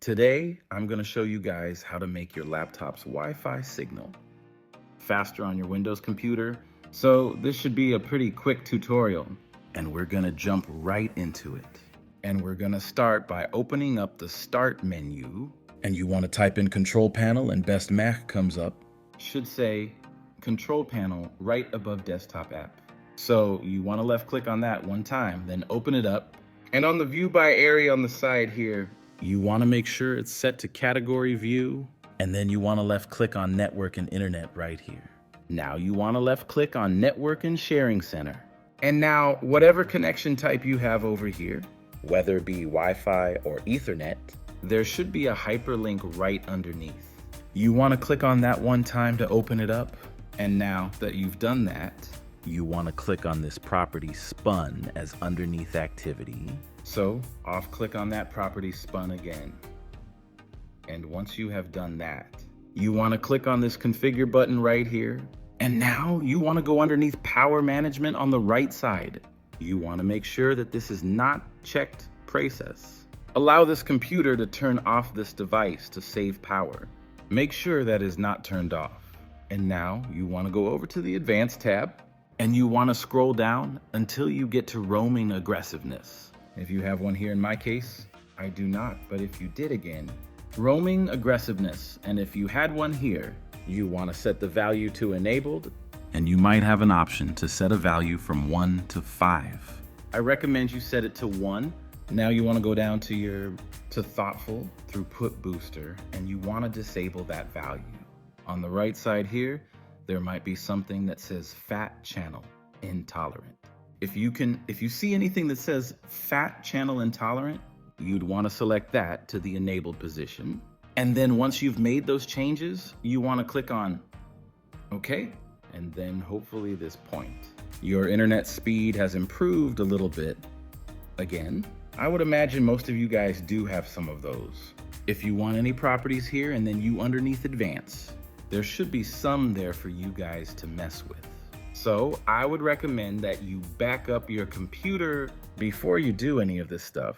Today, I'm going to show you guys how to make your laptop's Wi-Fi signal faster on your Windows computer. So this should be a pretty quick tutorial, and we're going to jump right into it. And we're going to start by opening up the Start menu, and you want to type in Control Panel, and Best Mac comes up. Should say Control Panel right above Desktop App. So you want to left click on that one time, then open it up. And on the View by Area on the side here, you want to make sure it's set to Category View, and then you want to left click on Network and Internet right here. Now you want to left click on Network and Sharing Center. And now whatever connection type you have over here, whether it be Wi-Fi or Ethernet, there should be a hyperlink right underneath. You want to click on that one time to open it up. And now that you've done that, you want to click on this property Spun as underneath activity. So off click on that property Spun again. And once you have done that, you want to click on this configure button right here. And now you want to go underneath power management on the right side. You want to make sure that this is not checked process. Allow this computer to turn off this device to save power. Make sure that is not turned off. And now you want to go over to the Advanced tab, and you want to scroll down until you get to Roaming Aggressiveness. If you have one here, in my case, I do not, but if you did again, Roaming Aggressiveness, and if you had one here, you want to set the value to Enabled, and you might have an option to set a value from 1 to 5. I recommend you set it to 1. Now you want to go down to Thoughtful Throughput Booster, and you want to disable that value. On the right side here, there might be something that says Fat Channel Intolerant. If you see anything that says Fat Channel Intolerant, you'd want to select that to the enabled position. And then once you've made those changes, you want to click on OK, and then hopefully this point. Your internet speed has improved a little bit. Again, I would imagine most of you guys do have some of those. If you want any properties here and then you underneath Advanced, there should be some there for you guys to mess with. So I would recommend that you back up your computer before you do any of this stuff.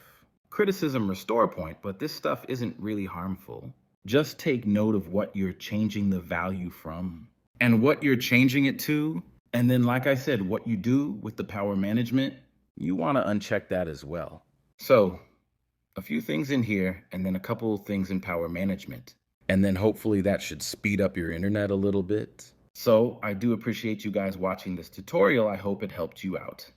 Criticism restore point, but this stuff isn't really harmful. Just take note of what you're changing the value from and what you're changing it to. And then, like I said, what you do with the power management, you want to uncheck that as well. So a few things in here and then a couple of things in power management. And then hopefully that should speed up your internet a little bit. So I do appreciate you guys watching this tutorial. I hope it helped you out.